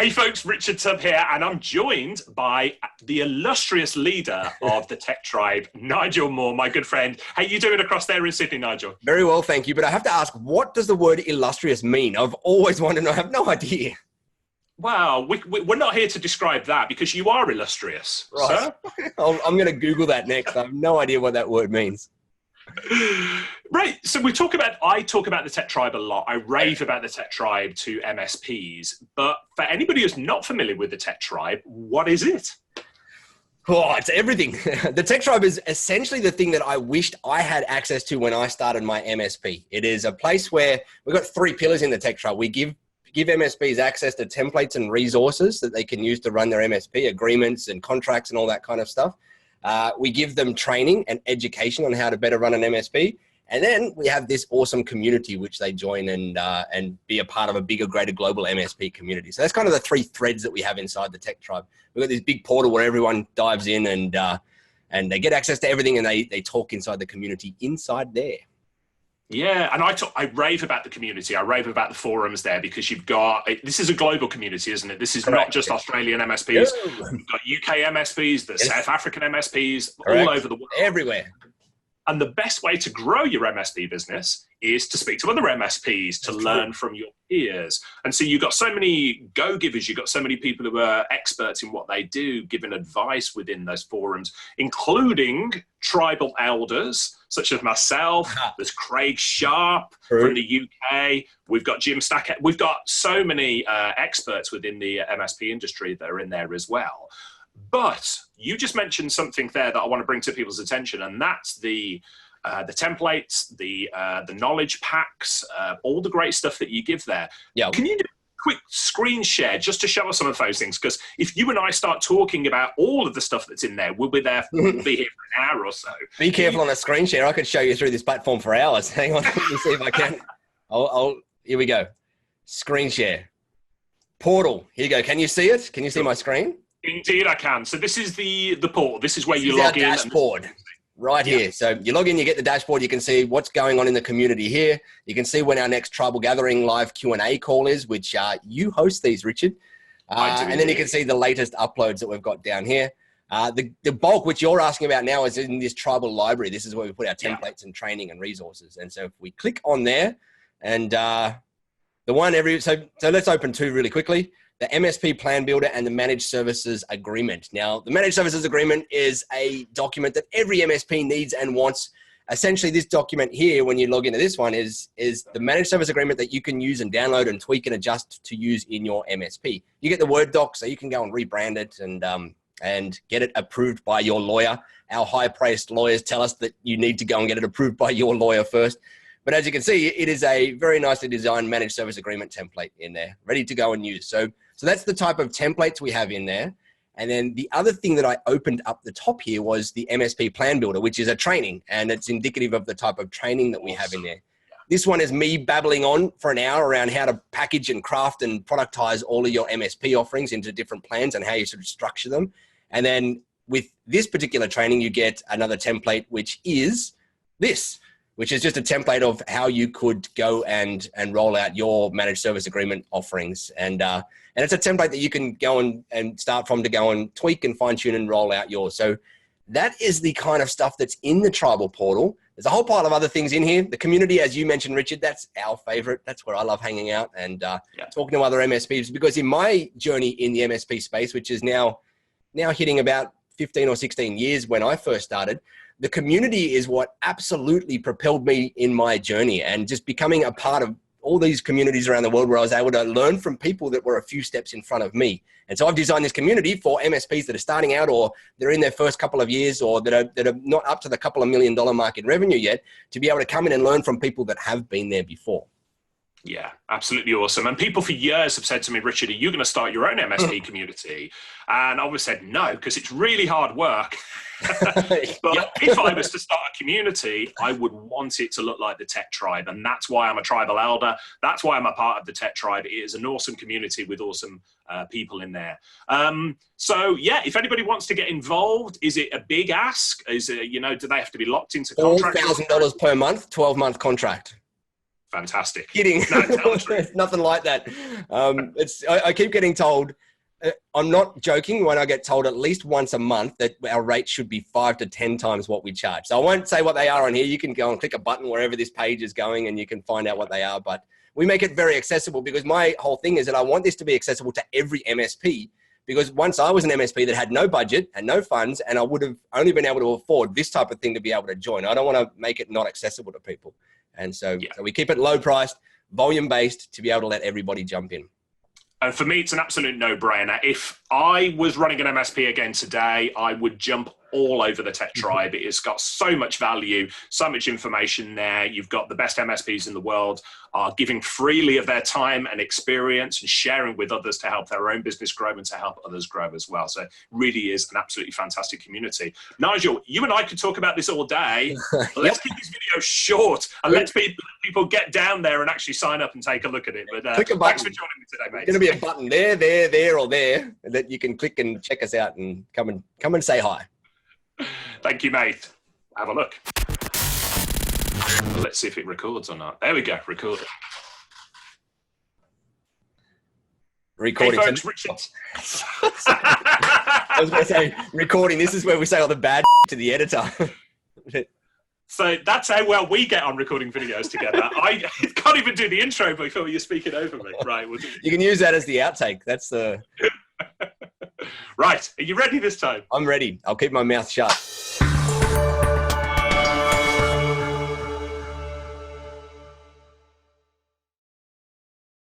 Hey folks, Richard Tubb here, and I'm joined by the illustrious leader of the Tech Tribe, Nigel Moore, my good friend. How you doing across there in Sydney, Nigel? Very well, thank you. But I have to ask, what does the word illustrious mean? I've always wanted to know. I have no idea. Well, we're not here to describe that because you are illustrious, right. Sir. I'm going to Google that next. I have no idea what that word means. Right. So I talk about the Tech Tribe a lot. I rave about the Tech Tribe to MSPs. But for anybody who's not familiar with the Tech Tribe, what is it? Oh, it's everything. The Tech Tribe is essentially the thing that I wished I had access to when I started my MSP. It is a place where we've got three pillars in the Tech Tribe. We give MSPs access to templates and resources that they can use to run their MSP, agreements and contracts and all that kind of stuff. We give them training and education on how to better run an MSP. And then we have this awesome community which they join and be a part of a bigger, greater global MSP community. So that's kind of the three threads that we have inside the Tech Tribe. We've got this big portal where everyone dives in and they get access to everything and they talk inside the community inside there. Yeah, and I rave about the community. I rave about the forums there because this is a global community, isn't it? This is Correct. Not just Australian MSPs. No. We've got UK MSPs, the South African MSPs, Correct. All over the world. Everywhere. And the best way to grow your MSP business is to speak to other MSPs, to learn from your peers. And so you've got so many go-givers, you've got so many people who are experts in what they do, giving advice within those forums, including tribal elders, such as myself. There's Craig Sharp from the UK. We've got Jim Stackett. We've got so many experts within the MSP industry that are in there as well. But you just mentioned something there that I want to bring to people's attention, and that's the templates, the knowledge packs, all the great stuff that you give there. Yeah. Can you do a quick screen share just to show us some of those things? Because if you and I start talking about all of the stuff that's in there, we'll be here for an hour or so. Be careful on a screen share. I could show you through this platform for hours. Hang on, let me see if I can. Here we go. Screen share. Portal. Here you go. Can you see it? Can you see my screen? Indeed, I can. So this is the portal. This is where you log in. Dashboard right here. So you log in, you get the dashboard. You can see what's going on in the community here. You can see when our next Tribal Gathering live Q&A call is, which you host these, Richard. And then you can see the latest uploads that we've got down here. The bulk, which you're asking about now, is in this tribal library. This is where we put our templates and training and resources. And so if we click on there, and so let's open two really quickly. The MSP Plan Builder and the Managed Services Agreement. Now, the Managed Services Agreement is a document that every MSP needs and wants. Essentially, this document here, when you log into this one, is the Managed Service Agreement that you can use and download and tweak and adjust to use in your MSP. You get the Word doc, so you can go and rebrand it and get it approved by your lawyer. Our high-priced lawyers tell us that you need to go and get it approved by your lawyer first. But as you can see, it is a very nicely designed Managed Service Agreement template in there, ready to go and use. So that's the type of templates we have in there. And then the other thing that I opened up the top here was the MSP Plan Builder, which is a training, and it's indicative of the type of training that we have in there. This one is me babbling on for an hour around how to package and craft and productize all of your MSP offerings into different plans and how you sort of structure them. And then with this particular training, you get another template, which is this, which is just a template of how you could go and roll out your Managed Service Agreement offerings. And it's a template that you can go and start from to go and tweak and fine tune and roll out yours. So that is the kind of stuff that's in the Tribal portal. There's a whole pile of other things in here. The community, as you mentioned, Richard, that's our favorite. That's where I love hanging out and talking to other MSPs, because in my journey in the MSP space, which is now hitting about 15 or 16 years when I first started, the community is what absolutely propelled me in my journey, and just becoming a part of all these communities around the world where I was able to learn from people that were a few steps in front of me. And so I've designed this community for MSPs that are starting out, or they're in their first couple of years, or that are not up to the couple of $1 million mark in revenue yet, to be able to come in and learn from people that have been there before. Yeah, absolutely awesome. And people for years have said to me, Richard, are you going to start your own MSP community? And I always said no, because it's really hard work. But if I was to start a community, I would want it to look like the Tech Tribe. And that's why I'm a tribal elder. That's why I'm a part of the Tech Tribe. It is an awesome community with awesome people in there. So yeah, if anybody wants to get involved, is it a big ask? Is it, do they have to be locked into contract? $4,000 per month, 12-month contract. Fantastic. Kidding. No, tell the truth. It's nothing like that. I keep getting told, I'm not joking when I get told at least once a month that our rate should be 5 to 10 times what we charge. So I won't say what they are on here. You can go and click a button wherever this page is going and you can find out what they are. But we make it very accessible because my whole thing is that I want this to be accessible to every MSP. Because once I was an MSP that had no budget and no funds, and I would have only been able to afford this type of thing to be able to join. I don't want to make it not accessible to people. And so we keep it low priced, volume based to be able to let everybody jump in. And for me, it's an absolute no-brainer. If I was running an MSP again today, I would jump all over the Tech Tribe. It's got so much value, so much information there. You've got the best MSPs in the world are giving freely of their time and experience and sharing with others to help their own business grow and to help others grow as well. So it really is an absolutely fantastic community. Nigel, you and I could talk about this all day. Let's keep this video short and let people get down there and actually sign up and take a look at it. But click a button. Thanks for joining me today, mate. There's going to be a button there, or there that you can click and check us out and come and say hi. Thank you, mate. Have a look. Let's see if it records or not. There we go, recorded. Recording. Hey, folks, Richard. I was going to say recording. This is where we say all the bad to the editor. So that's how well we get on recording videos together. I can't even do the intro before you're speaking over me. Right. You can use that as the outtake. That's the... Right. Are you ready this time? I'm ready. I'll keep my mouth shut.